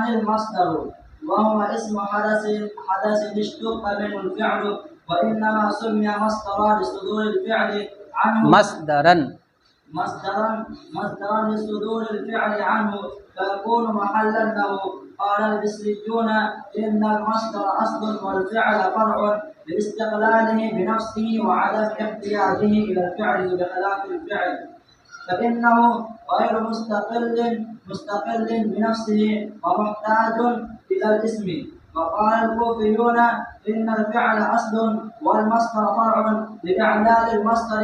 المصدر وهو اسم حدث اشتق منه الفعل وإنما سمي مصدرا لصدور الفعل عنه مصدرا لصدور الفعل عنه فيكون محلا له. قال البصريون إن المصدر أصل والفعل فرع لاستقلاله بنفسه وعدم احتياجه إلى الفعل بخلاف الفعل فإنه غير مستقل بنفسه ومحتاج إلى الاسم. وقال الكوفيون إن الفعل أصل والمصدر فرع لإعلال المصدر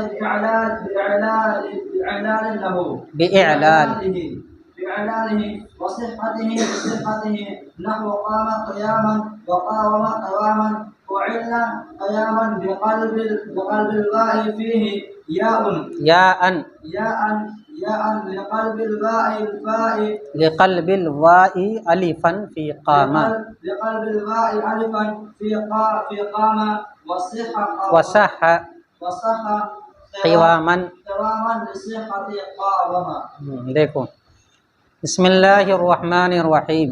بإعلاله وصحته نحو قام قياما وقاوم قواما وعل قياما بقلب الباء فيه ياء لقلب الواء ألفا في قام وصح قواما لصحة قاوم. دیکھو بسم اللہ الرحمن الرحیم.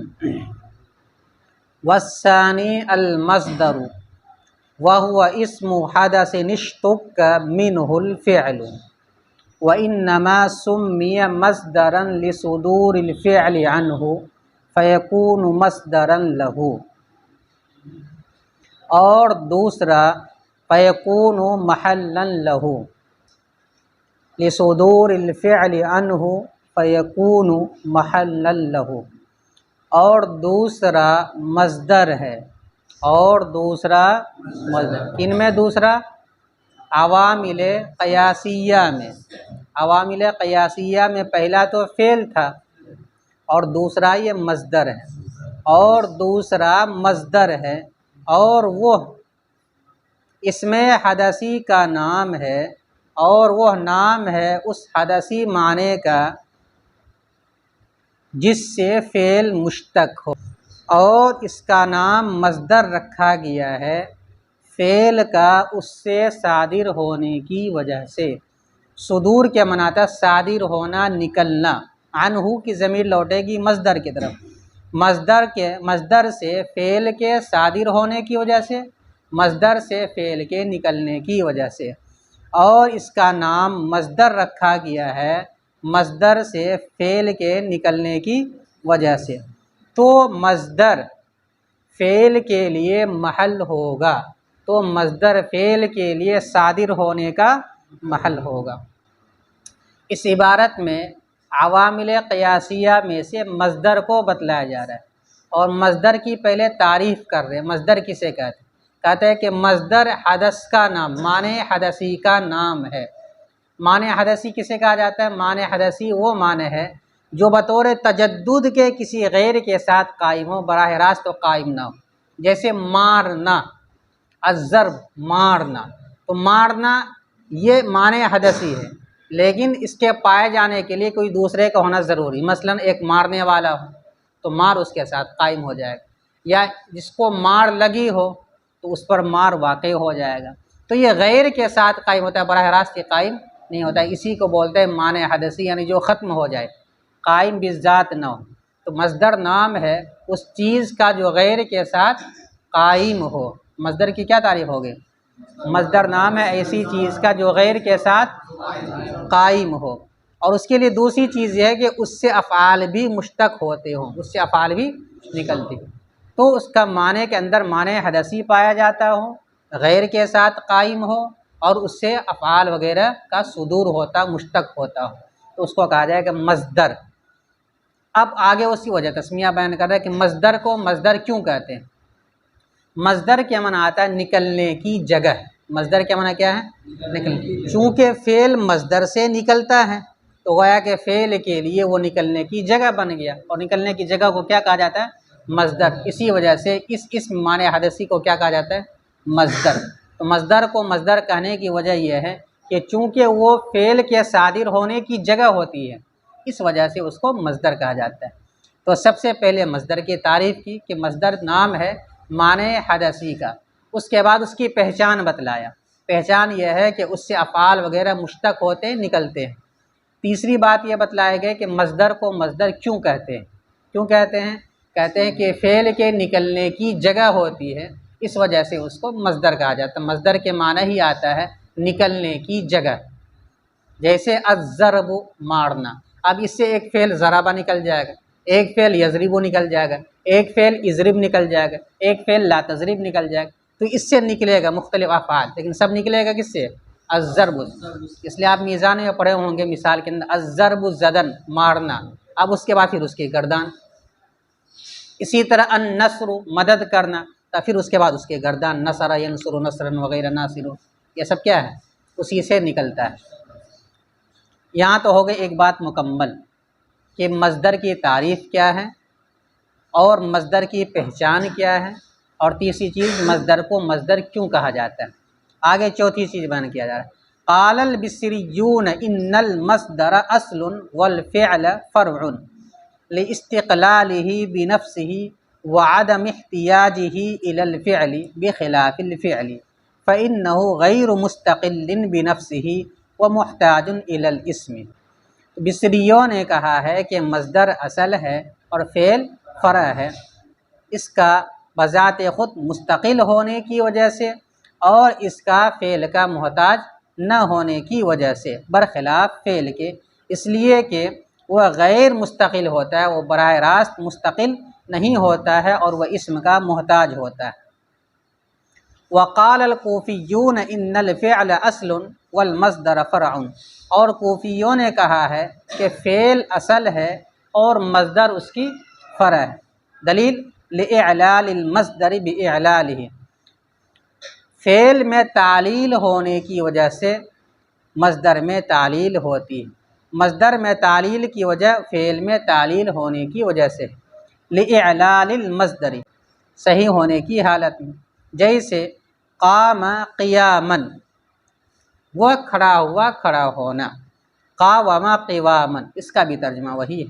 والثانی المصدر وهو اسم حدث اشتق منه الفعل وإنما سمي مصدرا لصدور الفعل عنه فيكون مصدرا له. اور دوسرا فيكون محلا له لصدور الفعل عنه فيكون محلا له. اور دوسرا مصدر ہے ان میں دوسرا عوامل قیاسیہ میں پہلا تو فعل تھا اور دوسرا یہ مصدر ہے اور دوسرا مصدر ہے اور وہ اسم حدثی کا نام ہے اور وہ نام ہے اس حدثی معنی کا جس سے فعل مشتق ہو اور اس کا نام مصدر رکھا گیا ہے فعل کا اس سے صادر ہونے کی وجہ سے. صدور کے معنی تھا صادر ہونا نکلنا. عنہ کی ضمیر لوٹے گی مصدر کی طرف. مصدر سے فعل کے صادر ہونے کی وجہ سے مصدر سے فعل کے نکلنے کی وجہ سے اور اس کا نام مصدر رکھا گیا ہے مصدر سے فعل کے نکلنے کی وجہ سے. تو مصدر فعل کے لیے محل ہوگا تو مصدر فعل کے لیے صادر ہونے کا محل ہوگا. اس عبارت میں عوامل قیاسیہ میں سے مصدر کو بتلایا جا رہا ہے اور مصدر کی پہلے تعریف کر رہے ہیں. مصدر کسے کہتے ہیں کہ مصدر حدث کا نام معنی حدثی کا نام ہے. معنی حدثی کسے کہا جاتا ہے؟ معنی حدثی وہ معنی ہے جو بطور تجدد کے کسی غیر کے ساتھ قائم ہو، براہ راست تو قائم نہ ہو. جیسے مارنا، الضرب مارنا، تو مارنا یہ معنی حدثی ہے لیکن اس کے پائے جانے کے لیے کوئی دوسرے کا ہونا ضروری. مثلا ایک مارنے والا ہو تو مار اس کے ساتھ قائم ہو جائے گا، یا جس کو مار لگی ہو تو اس پر مار واقع ہو جائے گا. تو یہ غیر کے ساتھ قائم ہوتا ہے، براہ راست یہ قائم نہیں ہوتا ہے. اسی کو بولتے ہیں معنی حدثی، یعنی جو ختم ہو جائے، قائم بالذات نہ ہو. تو مصدر نام ہے اس چیز کا جو غیر کے ساتھ قائم ہو. مصدر کی کیا تعریف ہوگی؟ مصدر نام ہے ایسی چیز کا جو غیر کے ساتھ قائم ہو. اور اس کے لیے دوسری چیز یہ ہے کہ اس سے افعال بھی مشتق ہوتے ہوں، اس سے افعال بھی نکلتے ہوں. تو اس کا معنی کے اندر معنی حدثی پایا جاتا ہو، غیر کے ساتھ قائم ہو اور اس سے افعال وغیرہ کا صدور ہوتا، مشتق ہوتا ہو، تو اس کو کہا جائے کہ مصدر. اب آگے اسی وجہ تسمیہ بیان کر رہا ہے کہ مصدر کو مصدر کیوں کہتے ہیں. مصدر کیا معنی آتا ہے؟ نکلنے کی جگہ. مصدر کیا معنی کیا ہے؟ نکلنے. چونکہ فعل مصدر سے نکلتا ہے تو گویا کہ فعل کے لیے وہ نکلنے کی جگہ بن گیا اور نکلنے کی جگہ کو کیا کہا جاتا ہے؟ مصدر. اسی وجہ سے اس اسم معنی حدثی کو کیا کہا جاتا ہے؟ مصدر. تو مصدر کو مصدر کہنے کی وجہ یہ ہے کہ چونکہ وہ فعل کے صادر ہونے کی جگہ ہوتی ہے اس وجہ سے اس کو مصدر کہا جاتا ہے. تو سب سے پہلے مصدر کی تعریف کی کہ مصدر نام ہے معنی حدثی کا. اس کے بعد اس کی پہچان بتلایا. پہچان یہ ہے کہ اس سے افعال وغیرہ مشتق ہوتے ہیں، نکلتے ہیں. تیسری بات یہ بتلایا گیا کہ مصدر کو مصدر کیوں کہتے ہیں. کیوں کہتے ہیں؟ کہتے ہیں کہ فعل کے نکلنے کی جگہ ہوتی ہے، اس وجہ سے اس کو مصدر کہا جاتا ہے۔ مصدر کے معنی ہی آتا ہے نکلنے کی جگہ، جیسے الضرب مارنا، اب اس سے ایک فعل ضربہ نکل جائے گا، ایک فعل یضرب نکل جائے گا، ایک فعل اضرب نکل جائے گا، ایک فعل لا تضرب نکل جائے گا، تو اس سے نکلے گا مختلف افعال، لیکن سب نکلے گا کس سے؟ الضرب۔ اس لیے آپ میزان میں پڑھے ہوں گے مثال کے اندر الضرب زدن مارنا، اب اس کے بعد پھر اس کی گردان، اسی طرح النصر مدد کرنا، تو پھر اس کے بعد اس کے گردان، نصر ینصر نصرا وغیرہ ناصر، یہ سب کیا ہے؟ اسی سے نکلتا ہے۔ یہاں تو ہو گئی ایک بات مکمل کہ مصدر کی تعریف کیا ہے اور مصدر کی پہچان کیا ہے، اور تیسری چیز مصدر کو مصدر کیوں کہا جاتا ہے۔ آگے چوتھی چیز بیان کیا جا رہا ہے، قال البصریون ان المصدر اصل والفعل فرع لاستقلالہ بنفسہ وعدم احتیاجہ الی الفعل بخلاف الفعل فانہ غیر مستقل بنفسہ ومحتاج الی الاسم۔ بصریوں نے کہا ہے کہ مصدر اصل ہے اور فعل فرع ہے، اس کا بذات خود مستقل ہونے کی وجہ سے اور اس کا فعل کا محتاج نہ ہونے کی وجہ سے، برخلاف فعل کے، اس لیے کہ وہ غیر مستقل ہوتا ہے، وہ براہ راست مستقل نہیں ہوتا ہے اور وہ اسم کا محتاج ہوتا ہے۔ وقال الکوفیون ان الفعل اصل والمصدر فرع، اور کوفیوں نے کہا ہے کہ فعل اصل ہے اور مصدر اس کی فرع ہے۔ دلیل لإعلال المصدر بإعلالہ، فعل میں تعلیل ہونے کی وجہ سے مصدر میں تعلیل ہوتی ہے، مصدر میں تعلیل کی وجہ فعل میں تعلیل ہونے کی وجہ سے، لإعلال المصدر صحیح ہونے کی حالت میں، جیسے قام قیاما وہ کھڑا ہوا کھڑا ہونا، قاوم قواما اس کا بھی ترجمہ وہی ہے۔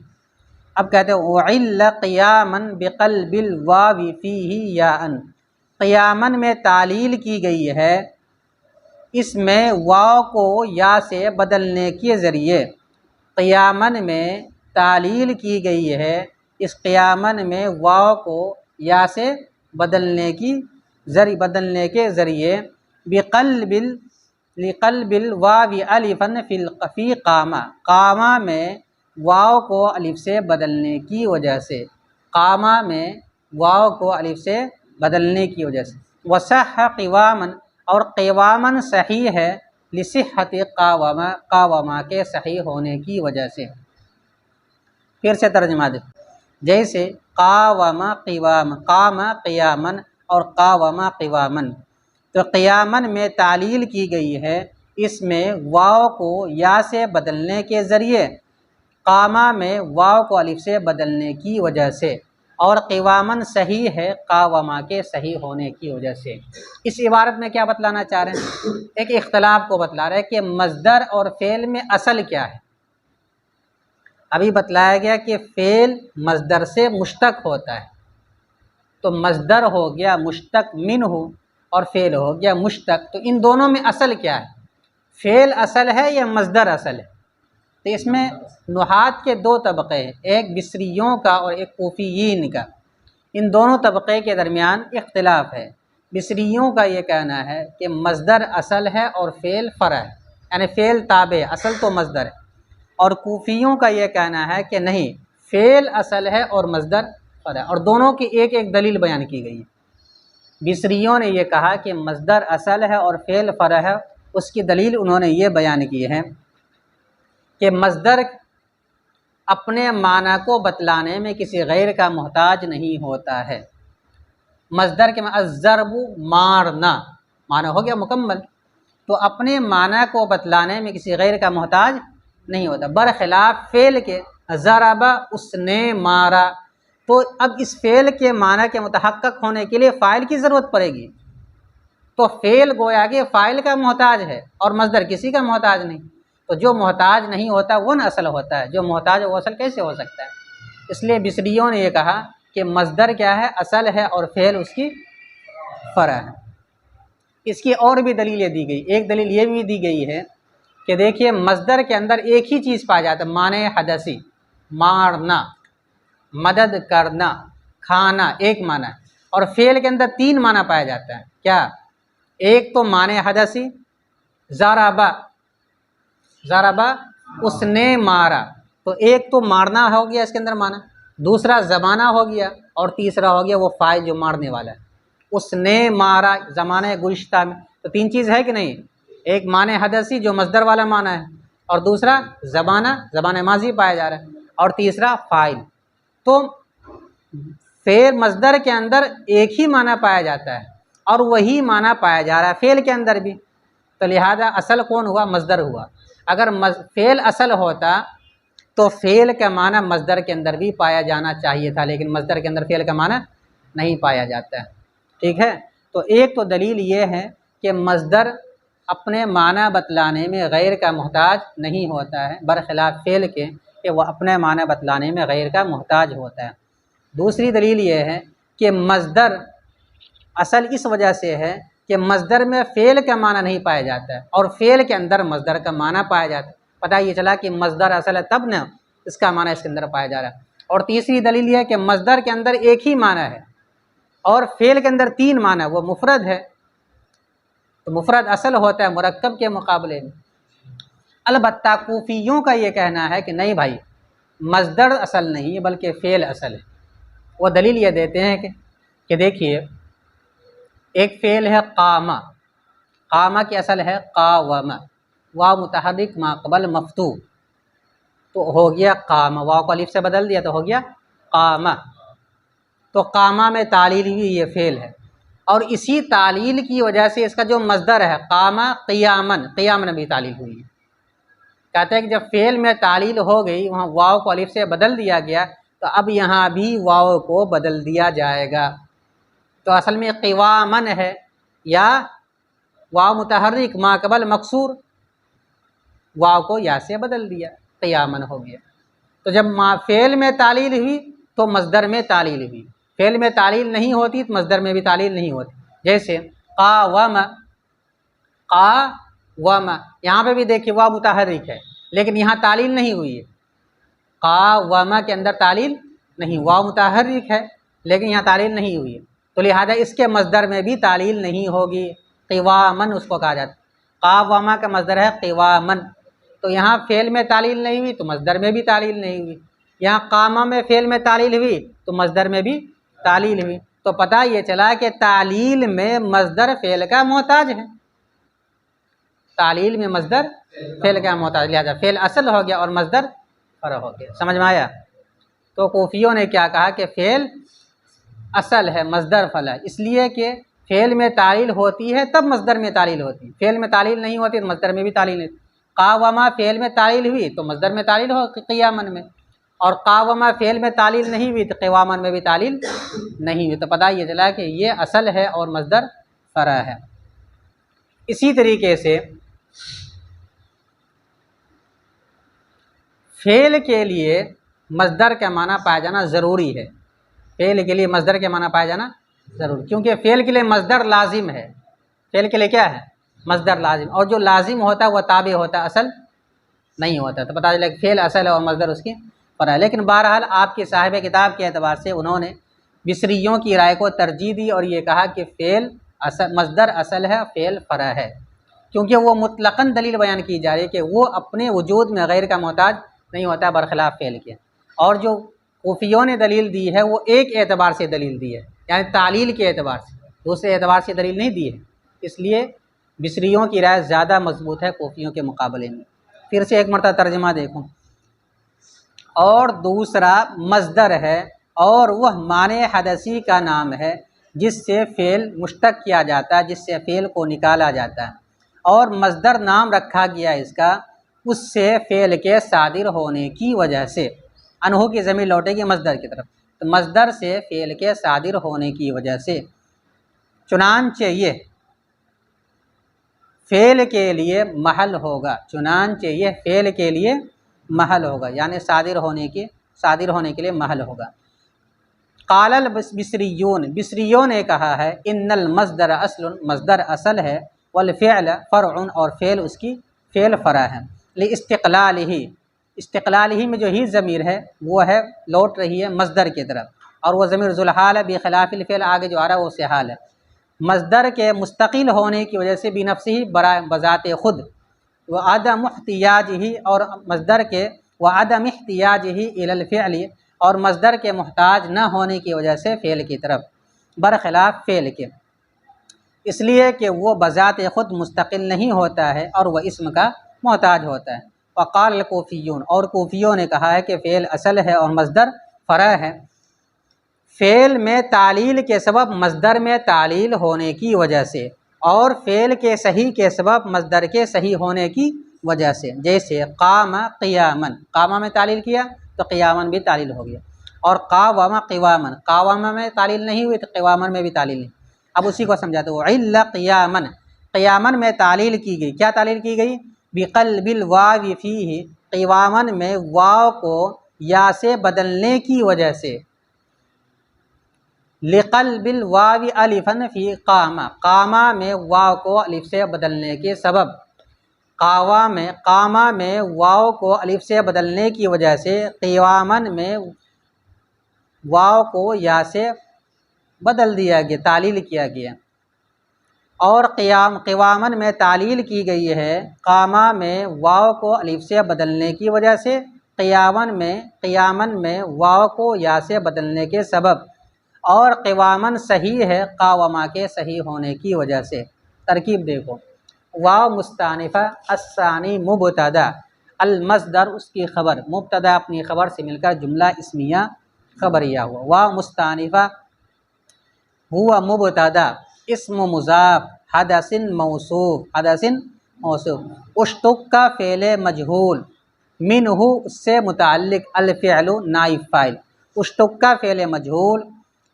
اب کہتے ہیں وعل قیاما بقلب الواو فیہ یاء، قیامن میں تعلیل کی گئی ہے، اس میں واو کو یا سے بدلنے کے ذریعے، قیامن میں تعلیل کی گئی ہے، اس قیامن میں واو کو یا سے بدلنے کے ذریعے لقلب الواو الفا فی قامہ، قامہ میں واو کو الف سے بدلنے کی وجہ سے، قامہ میں واو کو الف سے بدلنے کی وجہ سے، وصح قواما اور قوامن صحیح ہے، لصحت قاوما قاوما کے صحیح ہونے کی وجہ سے۔ پھر سے ترجمہ دے، جیسے قاوم قوام، قام قیامن اور قاوم قوامن، تو قیامن میں تعلیل کی گئی ہے، اس میں واو کو یا سے بدلنے کے ذریعے، قامہ میں واو کو الف سے بدلنے کی وجہ سے، اور قوامن صحیح ہے قاوما کے صحیح ہونے کی وجہ سے۔ اس عبارت میں کیا بتلانا چاہ رہے ہیں؟ ایک اختلاف کو بتلا رہے ہیں کہ مصدر اور فعل میں اصل کیا ہے۔ ابھی بتلایا گیا کہ فعل مصدر سے مشتق ہوتا ہے، تو مصدر ہو گیا مشتق منہ اور فعل ہو گیا مشتق، تو ان دونوں میں اصل کیا ہے؟ فعل اصل ہے یا مصدر اصل ہے؟ تو اس میں نحات کے دو طبقے ہیں، ایک بصریوں کا اور ایک کوفیین کا، ان دونوں طبقے کے درمیان اختلاف ہے۔ بصریوں کا یہ کہنا ہے کہ مصدر اصل ہے اور فعل فرع ہے، یعنی فعل تابع، اصل تو مصدر ہے، اور کوفیوں کا یہ کہنا ہے کہ نہیں، فعل اصل ہے اور مصدر فرع ہے، اور دونوں کی ایک ایک دلیل بیان کی گئی ہے۔ بصریوں نے یہ کہا کہ مصدر اصل ہے اور فعل فرع ہے، اس کی دلیل انہوں نے یہ بیان کی ہے کہ مصدر اپنے معنی کو بتلانے میں کسی غیر کا محتاج نہیں ہوتا ہے۔ مصدر کے الضرب مارنا معنی ہو گیا مکمل، تو اپنے معنی کو بتلانے میں کسی غیر کا محتاج نہیں ہوتا، برخلاف فعل کے ضرب اس نے مارا، تو اب اس فعل کے معنی کے متحقق ہونے کے لیے فاعل کی ضرورت پڑے گی، تو فعل گویا کہ فاعل کا محتاج ہے اور مصدر کسی کا محتاج نہیں، تو جو محتاج نہیں ہوتا وہ نہ اصل ہوتا ہے، جو محتاج وہ اصل کیسے ہو سکتا ہے؟ اس لیے بصریوں نے یہ کہا کہ مصدر کیا ہے؟ اصل ہے اور فعل اس کی فرع ہے۔ اس کی اور بھی دلیلیں دی گئی، ایک دلیل یہ بھی دی گئی ہے کہ دیکھیے مصدر کے اندر ایک ہی چیز پایا جاتا ہے، معنی حدثی، مارنا، مدد کرنا، کھانا ایک معنی ہے، اور فعل کے اندر 3 معنی پایا جاتا ہے. کیا؟ ایک تو معنی حدثی، ضربا، ضربا اس نے مارا، تو ایک تو مارنا ہو گیا اس کے اندر معنی، دوسرا زمانہ ہو گیا، اور تیسرا ہو گیا وہ فاعل جو مارنے والا ہے. اس نے مارا زمانہ گزشتہ میں، تو 3 چیز ہے کہ نہیں؟ ایک معنی حدثی جو مصدر والا معنی ہے، اور دوسرا زمانہ ماضی پایا جا رہا ہے، اور تیسرا فاعل. تو فعل مصدر کے اندر ایک ہی معنی پایا جاتا ہے، اور وہی معنی پایا جا رہا ہے فعل کے اندر بھی، تو لہذا اصل کون ہوا؟ مصدر ہوا. اگر فعل اصل ہوتا تو فعل کا معنی مصدر کے اندر بھی پایا جانا چاہیے تھا، لیکن مصدر کے اندر فعل کا معنی نہیں پایا جاتا ہے. ٹھیک ہے، تو ایک تو دلیل یہ ہے کہ مصدر اپنے معنی بتلانے میں غیر کا محتاج نہیں ہوتا ہے، برخلاف فعل کے کہ وہ اپنے معنی بتلانے میں غیر کا محتاج ہوتا ہے. دوسری دلیل یہ ہے کہ مصدر اصل اس وجہ سے ہے کہ مصدر میں فعل کا معنی نہیں پایا جاتا ہے، اور فعل کے اندر مصدر کا معنی پایا جاتا ہے. پتہ یہ چلا کہ مصدر اصل ہے تب نہ اس کا معنی اس کے اندر پایا جا رہا ہے. اور تیسری دلیل یہ ہے کہ مصدر کے اندر ایک ہی معنی ہے، اور فعل کے اندر 3 معنی، وہ مفرد ہے، تو مفرد اصل ہوتا ہے مرکب کے مقابلے میں. البتہ کوفیوں کا یہ کہنا ہے کہ نہیں بھائی، مصدر اصل نہیں بلکہ فعل اصل ہے. وہ دلیل یہ دیتے ہیں کہ دیکھیے، ایک فعل ہے قامہ، قامہ کی اصل ہے قاوم، واو متحرک ما قبل مفتوح، تو ہو گیا قامہ، واو کو الف سے بدل دیا تو ہو گیا قامہ. تو قامہ میں تعلیل ہوئی، یہ فعل ہے، اور اسی تعلیل کی وجہ سے اس کا جو مصدر ہے قامہ قیامن، قیامن بھی تعلیل ہوئی ہے. کہتے ہیں کہ جب فعل میں تعلیل ہو گئی، وہاں واو کو الف سے بدل دیا گیا، تو اب یہاں بھی واو کو بدل دیا جائے گا. تو اصل میں قوامن ہے، یا واو متحرک ما قبل مکسور، واو کو یا سے بدل دیا، قیامن ہو گیا. تو جب فعل میں تعلیل ہوئی تو مصدر میں تعلیل ہوئی، فعل میں تعلیل نہیں ہوتی تو مصدر میں بھی تعلیل نہیں ہوتی. جیسے قاوم، قاوم، یہاں پہ بھی دیکھیے واو متحرک ہے لیکن یہاں تعلیل نہیں ہوئی ہے. قاوم کے اندر تعلیل نہیں، واو متحرک ہے لیکن یہاں تعلیل نہیں ہوئی ہے، تو لہذا اس کے مصدر میں بھی تعلیل نہیں ہوگی. قوامن اس کو کہا جاتا ہے. قاوم کا مصدر ہے قوامن، تو یہاں فعل میں تعلیل نہیں ہوئی تو مصدر میں بھی تعلیل نہیں ہوئی. یہاں قامہ میں فعل میں تعلیل ہوئی تو مصدر میں بھی تعلیل ہوئی. تو پتہ یہ چلا کہ تعلیل میں مصدر فعل کا محتاج ہے، تعلیل میں مصدر فعل کا محتاج، لہذا فعل اصل ہو گیا اور مصدر فرع ہو گیا. سمجھ میں آیا؟ تو کوفیوں نے کیا کہا کہ فعل اصل ہے، مصدر فرع، اس لیے کہ فعل میں تعلیل ہوتی ہے تب مصدر میں تعلیل ہوتی ہے، فعل میں تعلیل نہیں ہوتی تو مصدر میں بھی تعلیل نہیں. قاوما فعل میں تعلیل ہوئی تو مصدر میں تعلیل ہو قیامن میں، اور قاوما فعل میں تعلیل نہیں ہوئی تو قوامن میں بھی تعلیل نہیں ہوئی. تو پتہ یہ چلا کہ یہ اصل ہے اور مصدر فرع ہے. اسی طریقے سے فعل کے لیے مصدر کا معنی پایا جانا ضروری ہے، فعل کے لیے مصدر کے معنی پایا جانا ضروری، کیونکہ فعل کے لیے مصدر لازم ہے. فعل کے لیے کیا ہے؟ مصدر لازم، اور جو لازم ہوتا ہے وہ تابع ہوتا ہے، اصل نہیں ہوتا. تو پتہ چلا کہ فعل اصل ہے اور مصدر اس کی فرع ہے. لیکن بہرحال آپ کے صاحب کتاب کے اعتبار سے انہوں نے بصریوں کی رائے کو ترجیح دی اور یہ کہا کہ فعل مصدر اصل ہے، فعل فرع ہے، کیونکہ وہ مطلقاً دلیل بیان کی جا رہی ہے کہ وہ اپنے وجود میں غیر کا محتاج نہیں ہوتا برخلاف فعل کے. اور جو کوفیوں نے دلیل دی ہے وہ ایک اعتبار سے دلیل دی ہے، یعنی تعلیل کے اعتبار سے، دوسرے اعتبار سے دلیل نہیں دی ہے. اس لیے بصریوں کی رائے زیادہ مضبوط ہے کوفیوں کے مقابلے میں. پھر سے ایک مرتبہ ترجمہ دیکھوں. اور دوسرا مصدر ہے، اور وہ معنی حدثی کا نام ہے جس سے فعل مشتق کیا جاتا ہے، جس سے فعل کو نکالا جاتا ہے، اور مصدر نام رکھا گیا اس کا اس سے فعل کے صادر ہونے کی وجہ سے. انہو کی ضمیر لوٹے گی مصدر کی طرف، تو مصدر سے فعل کے صادر ہونے کی وجہ سے. چنانچہ یہ فعل کے لیے محل ہوگا، چنانچہ یہ فعل کے لیے محل ہوگا، یعنی صادر ہونے کے لیے محل ہوگا. قال البصریون، بصریوں نے کہا ہے ان المصدر اصل، مصدر اصل ہے، والفعل فرع، اور فعل اس کی فعل فرع ہے. لاستقلالہ، استقلالہ میں جو ہی ضمیر ہے وہ ہے لوٹ رہی ہے مصدر کی طرف، اور وہ ضمیر ذوالحال ہے بخلاف الفعل، آگے جو آ رہا ہے وہ اس سے حال ہے۔ مصدر کے مستقل ہونے کی وجہ سے بنفسہ ہی بذات خود، وعدم احتیاج ہی، اور مصدر کے وعدم احتیاج ہی الی الفعل، اور مصدر کے محتاج نہ ہونے کی وجہ سے فعل کی طرف، برخلاف فعل کے، اس لیے کہ وہ بذات خود مستقل نہیں ہوتا ہے اور وہ اسم کا محتاج ہوتا ہے۔ وقال الکوفیون، اور کوفیوں نے کہا ہے کہ فعل اصل ہے اور مصدر فرع ہے۔ فعل میں تعلیل کے سبب مصدر میں تعلیل ہونے کی وجہ سے، اور فعل کے صحیح کے سبب مصدر کے صحیح ہونے کی وجہ سے، جیسے قام قیامن، قامہ میں تعلیل کیا تو قیامن بھی تعلیل ہو گیا، اور قاوم قوامن، قوامہ میں تعلیل نہیں ہوئی تو قوامن میں بھی تعلیل نہیں۔ اب اسی کو سمجھاتے ہیں، عل قیامن، قیامن میں تعلیل کی گئی، کیا تعلیل کی گئی؟ بقلب الواو فیہ، قوامن میں واو کو یا سے بدلنے کی وجہ سے، لقلب الواو الفن فی قامہ، قامہ میں واو کو الف سے بدلنے کے سبب، قامہ میں واو کو الف سے بدلنے کی وجہ سے قوامن میں واو کو یا سے بدل دیا گیا، تعلیل کیا گیا، اور قوامن میں تعلیل کی گئی ہے قامہ میں واو کو الف سے بدلنے کی وجہ سے، قیامن میں واو کو یا سے بدلنے کے سبب، اور قوامن صحیح ہے قاومہ کے صحیح ہونے کی وجہ سے۔ ترکیب دیکھو، واو مستانفہ، الثانی مبتدا، المصدر اس کی خبر، مبتدا اپنی خبر سے مل کر جملہ اسمیہ خبریہ ہوا۔ واو مستانفہ ہوا مبتدا، اسم مضاف، حدث موصوف، اشتق کا فعل مجہول، منہ اس سے متعلق، الفعل نائب فاعل، اشتق کا فعل مجہول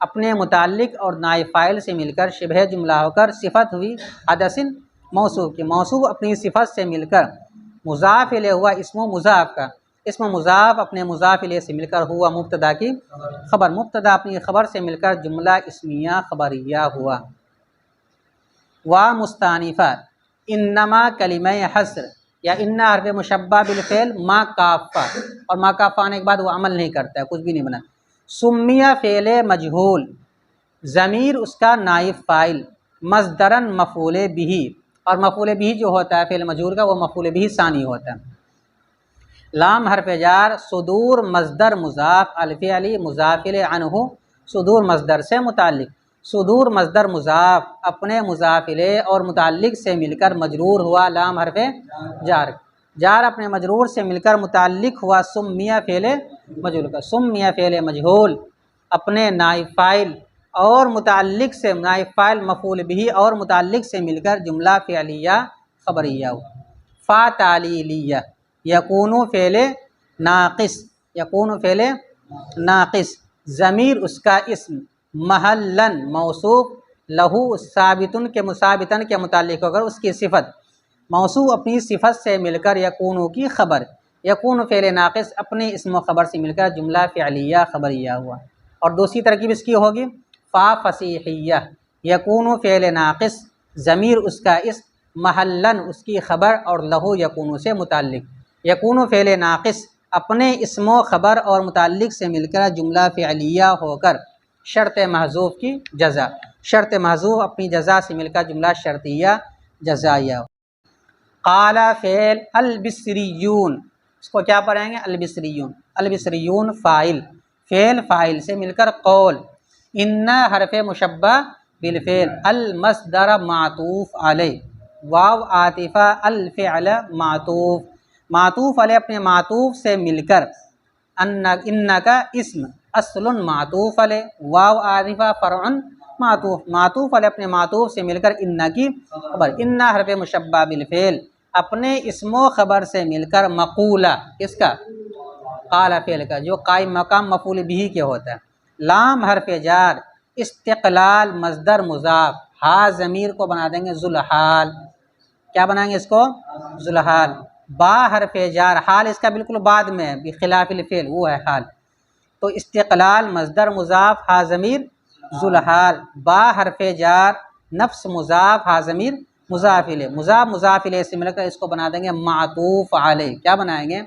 اپنے متعلق اور نائب فاعل سے مل کر شبہ جملہ ہو کر صفت ہوئی حدث موصوف کی، موصوف اپنی صفت سے مل کر، مضاف الیہ ہوا اسم مضاف کا، اسم مضاف اپنے مضاف الیہ سے مل کر ہوا مبتدا کی خبر، مبتدا اپنی خبر سے مل کر جملہ اسمیہ خبریہ ہوا۔ وا مستانفہ، انما کلمہ حصر یا ان حرف مشبہ بالفعل ما کافہ، اور ما کافہ آنے کے بعد وہ عمل نہیں کرتا ہے، کچھ بھی نہیں بنا۔ سمیہ فعل مجہول، ضمیر اس کا نائب فاعل، مصدرن مفعول بہ، اور مفعول بہ جو ہوتا ہے فعل مجہول کا وہ مفعول بہ ثانی ہوتا ہے۔ لام حرف جار، صدور مصدر مضاف، الفعل مضاف عنہ، صدور مصدر سے متعلق، صدور مصدر مضاف اپنے مضاف الیہ اور متعلق سے مل کر مجرور ہوا، لام حرف جار، جار اپنے مجرور سے مل کر متعلق ہوا سمیہ فعل مجہول کا، سمیہ فعل مجہول اپنے نائب فاعل اور متعلق سے، نائب فاعل مفعول بہ اور متعلق سے مل کر جملہ فعلیہ خبریہ ہوا۔ فا تعلیلیہ، یکون فعل ناقص، یکون فعل ناقص، ضمیر اس کا اسم، محلن موصوف، لہو ثابتن کے مثابتن کے متعلق ہو کر اس کی صفت، موصوف اپنی صفت سے مل کر یکون کی خبر، یکون فعل ناقص اپنے اسم و خبر سے مل کر جملہ فعلیہ خبریہ ہوا۔ اور دوسری ترکیب اس کی ہوگی فا فصیحیہ، یکون فعل ناقص، ضمیر اس کا اسم، محلن اس کی خبر اور لہو یکون سے متعلق، یکون فعل ناقص اپنے اسم و خبر اور متعلق سے مل کر جملہ فعلیہ ہو کر شرط محذوف کی جزا، شرط محذوف اپنی جزا سے مل کر جملہ شرطیہ جزائیہ۔ قال فعل، البصریون، اس کو کیا پڑھیں گے؟ البصریون، البصریون فاعل، فعل فاعل سے مل کر قول، ان حرف مشبہ بالفعل، المصدر معطوف علیہ، واو عاطفہ، الفعل معطوف، معطوف علیہ اپنے معطوف سے مل کر، ان کا اسم اصل معطوف علیہ، واو عاطفہ فرع معطوف، معطوف علیہ اپنے معطوف سے مل کر ان کی خبر، ان حرف مشبہ بالفعل اپنے اسم و خبر سے مل کر مقولہ، کس کا؟ قال فعل کا، جو قائم مقام مفعول بہ کے ہوتا ہے۔ لام حرف جار، استقلال مصدر مضاف، ہا ضمیر کو بنا دیں گے ذوالحال، کیا بنائیں گے اس کو؟ ذوالحال۔ با حرف جار، حال اس کا بالکل بعد میں ہے، بخلاف الفعل، وہ ہے حال، تو استقلال مصدر مضاف، ہا ضمیر ذوالحال، با حرف جار، نفس مضاف، ہا ضمیر مضاف الیہ، مضاف الیہ سے مل کر اس کو بنا دیں گے معطوف علیہ، کیا بنائیں گے؟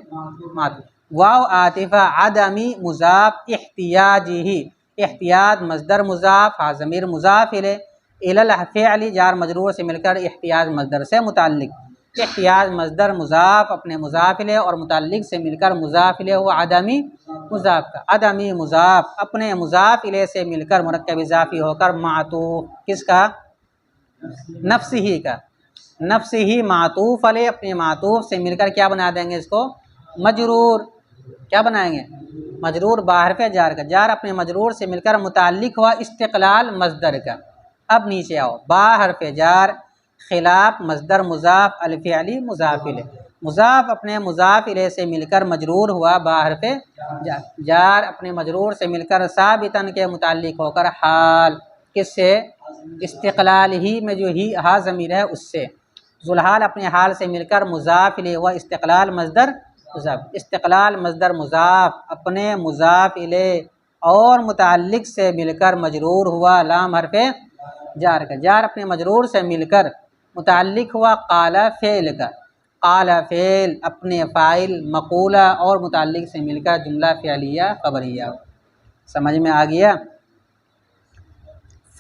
معطوف۔ واو عاطفہ، عدمی مضاف احتیاجہ، احتیاط مصدر مضاف، ہا ضمیر مضاف الی الفعل جار مجرور سے مل کر احتیاط مصدر سے متعلق، احتیاط مصدر مضاف اپنے مضاف الیہ اور متعلق سے مل کر مضاف الیہ ہوا عدمی مضاف کا، عدمی مضاف اپنے مضاف الیہ سے مل کر مرکب اضافی ہو کر معطوف کس کا؟ نفس ہی کا، نفس ہی معطوف علیہ اپنے معطوف سے مل کر کیا بنا دیں گے اس کو؟ مجرور، کیا بنائیں گے؟ مجرور بحرف جار کا، جار اپنے مجرور سے مل کر متعلق ہوا استقلال مصدر کا۔ اب نیچے آؤ، با حرف جار خلاف مصدر مضاف الفعلی مضاف الیہ، مضاف اپنے مضاف الیہ سے مل کر مجرور ہوا با حرف جار، جار اپنے مجرور سے مل کر ثابتاً کے متعلق ہو کر حال کس سے؟ استقلال ہی میں جو ہی ہا ضمیر ہے اس سے، ذوالحال اپنے حال سے مل کر مضاف الیہ ہوا استقلال مصدر مضاف، استقلال مصدر مضاف اپنے مضاف الیہ اور متعلق سے مل کر مجرور ہوا لام حرف جار کا، جار اپنے مجرور سے مل کر متعلق ہوا قال فعل کا، قال فعل اپنے فاعل مقولہ اور متعلق سے مل کر جملہ فعلیہ خبریہ۔ سمجھ میں آ گیا؟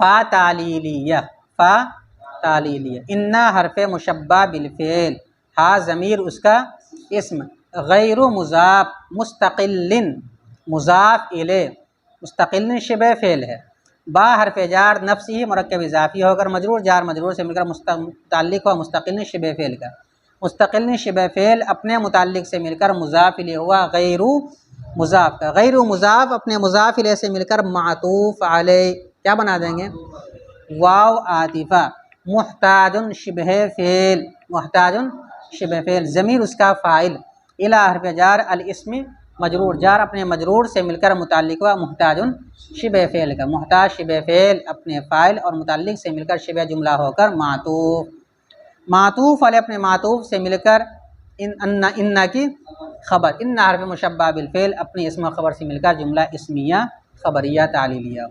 فا تعلیلیہ، فا تعلیلیہ، انا حرف مشبہ بالفعل، ہا ضمیر اس کا اسم، غیر مضاف مستقل مضاف الیہ، مستقل شبہ فعل ہے، با حرف جار نفس ہی مرکب اضافی ہو کر مجرور، جار مجرور سے مل کر متعلق ہوا مستقل شبہ فعل کا، مستقل شبہ فعل اپنے متعلق سے مل کر مضاف الیہ ہوا غیر مضاف کا، غیر مضاف اپنے مضاف الیہ سے مل کر معطوف علیہ کیا بنا دیں گے؟ واو عاطفہ، محتاج شبہ فعل، محتاج شبہ فعل ضمیر اس کا فاعل، الی حرف جار الاسم مجرور، جار اپنے مجرور سے مل کر متعلق ہوا محتاج شبہ فعل کا، محتاج شبہ فعل اپنے فاعل اور متعلق سے مل کر شبہ جملہ ہو کر معطوف، معطوف علیہ اپنے معطوف سے مل کر ان کی خبر، ان حرف مشبہ بالفعل اپنی اسم و خبر سے مل کر جملہ اسمیہ خبریہ تعلیلیہ۔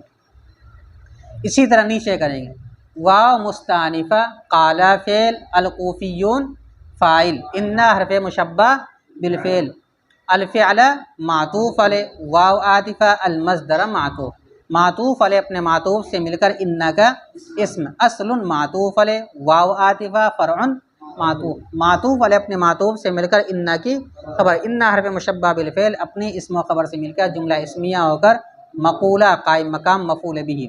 اسی طرح نیچے کریں گے، واو مستانفہ قال فعل الکوفیون فاعل، ان حرف مشبہ بالفعل، الفعل معطوف علیہ، واو عاطفہ المصدر معطوف، معطوف علیہ اپنے معطوف سے مل کر ان کا اسم، اصل معطوف علیہ، واو عاطفہ فرع معطوف، معطوف علیہ اپنے معطوف سے مل کر ان کی خبر، ان حرف مشبہ بالفعل اپنی اسم و خبر سے مل کر جملہ اسمیہ ہو کر مقولہ قائم مقام مفعول بہ،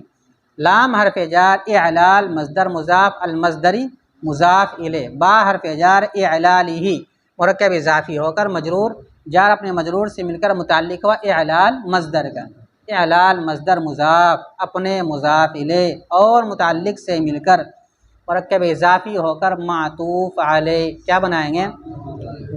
لام حرف جار اعلال مصدر مضاف المصدری مضاف الیہ، با حرف جار اعلالہ مرکب اضافی ہو کر مجرور، جار اپنے مجرور سے مل کر متعلق ہوا اعلال مصدر کا، اعلال مصدر مضاف اپنے مضاف الیہ اور متعلق سے مل کر مرکب اضافی ہو کر معطوف علیہ کیا بنائیں گے؟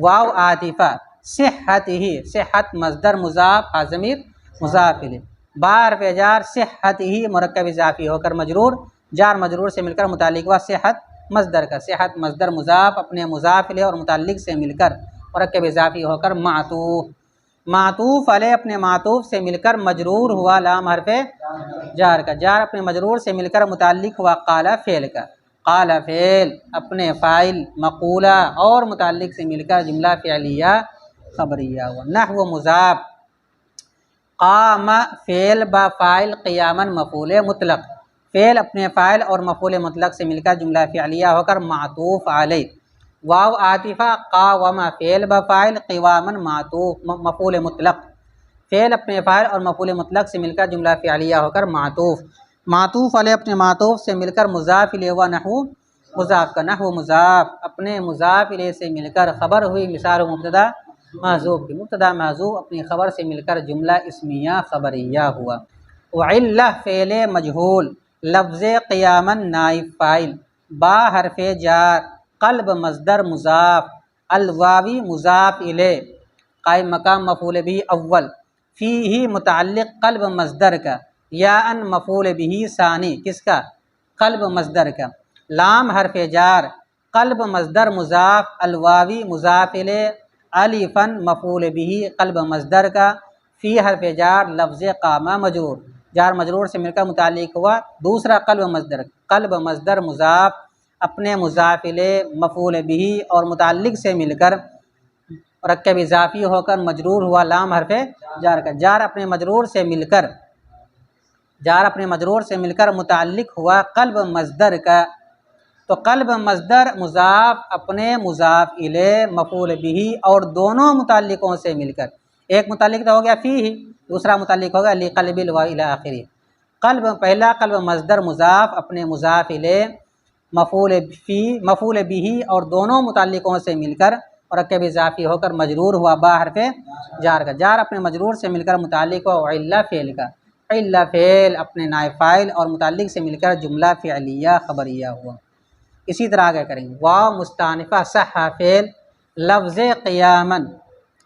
واو عاطفہ، صحت ہی، صحت مصدر مضاف ہا ضمیر مضاف الیہ، با حرف جار صحت ہی مرکب اضافی ہو کر مجرور، جار مجرور سے مل کر متعلق ہوا صحت مصدر کا، صحت مصدر مضاف اپنے مضاف الیہ اور متعلق سے مل کر مرکب اضافی ہو کر معطوف، معطوف علیہ اپنے معطوف سے مل کر مجرور ہوا لام حرف جار کا، جار اپنے مجرور سے مل کر متعلق ہوا قال فعل کا، قال فعل اپنے فاعل مقولہ اور متعلق سے مل کر جملہ فعلیہ خبریہ ہوا۔ نحو مضاف، قام فعل با فاعل قیاما مفعول مطلق، فعل اپنے فاعل اور مفعول مطلق سے مل کر جملہ فعلیہ ہو کر معطوف علیہ، واو عاطفہ قاوم فعل با فاعل قواما معطوف مفعول مطلق، فعل اپنے فاعل اور مفعول مطلق سے مل کر جملہ فعلیہ ہو کر معطوف، معطوف علیہ اپنے معطوف سے مل کر مضاف الیہ ہوا نحو مضاف کا، نحو مضاف اپنے مضاف الیہ سے مل کر خبر ہوئی مثال مبتدا محذوف کی، مبتدا محذوف اپنی خبر سے مل کر جملہ اسمیہ خبریہ ہوا۔ وعلہ فعل مجہول، لفظ قیاما نائب فاعل، با حرف جار قلب مصدر مضاف، الواوی مضاف الیہ قائم مقام مفعول بھی اول، فیہ متعلق قلب مصدر کا، یا ان مفعول بھی ثانی کس کا؟ قلب مصدر کا، لام حرف جار قلب مصدر مضاف، الواوی مضاف الیہ، الفن مفعول بھی قلب مصدر کا، فی حرف جار لفظ قامہ مجرور، جار مجرور سے مل کر متعلق ہوا دوسرا قلب مصدر، قلب مصدر مضاف اپنے مضاف الیہ مفعول بھی اور متعلق سے مل کر مرکب اضافی ہو کر مجرور ہوا لام حرف جار کا، جار اپنے مجرور سے مل کر جار اپنے مجرور سے مل کر متعلق ہوا قلب مصدر کا، تو قلب مصدر مضاف اپنے مضاف الیہ مفعول بہ اور دونوں متعلقوں سے مل کر، ایک متعلق تو ہو گیا فی ہی، دوسرا متعلق ہوگا لقلب الواو الی آخری۔ قلب پہلا قلب مصدر مضاف اپنے مضاف الیہ مفعول بہ اور دونوں متعلقوں سے مل کر مرکب اضافی ہو کر مجرور ہوا با حرف جار کا، جار اپنے مجرور سے مل کر متعلق ہوا وعلہ فعل کا، علہ فعل اپنے نائب فاعل اور متعلق سے مل کر جملہ فعلیہ خبریہ ہوا۔ اسی طرح آگے کریں گے واو مستانفہ صح فعل، لفظ قیامن،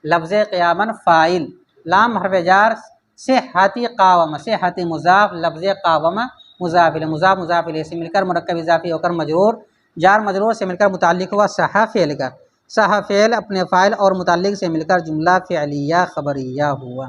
لفظ قیامن فاعل، لام حرف جار، صحتی قاوم، صحتی مضاف، لفظ قاوم مضاف الیہ، مضاف الیہ سے مل کر مرکب اضافی ہو کر مجرور، جار مجرور سے مل کر متعلق ہوا صح فعل کا، صح فعل اپنے فاعل اور متعلق سے مل کر جملہ فعلیہ خبریہ ہوا۔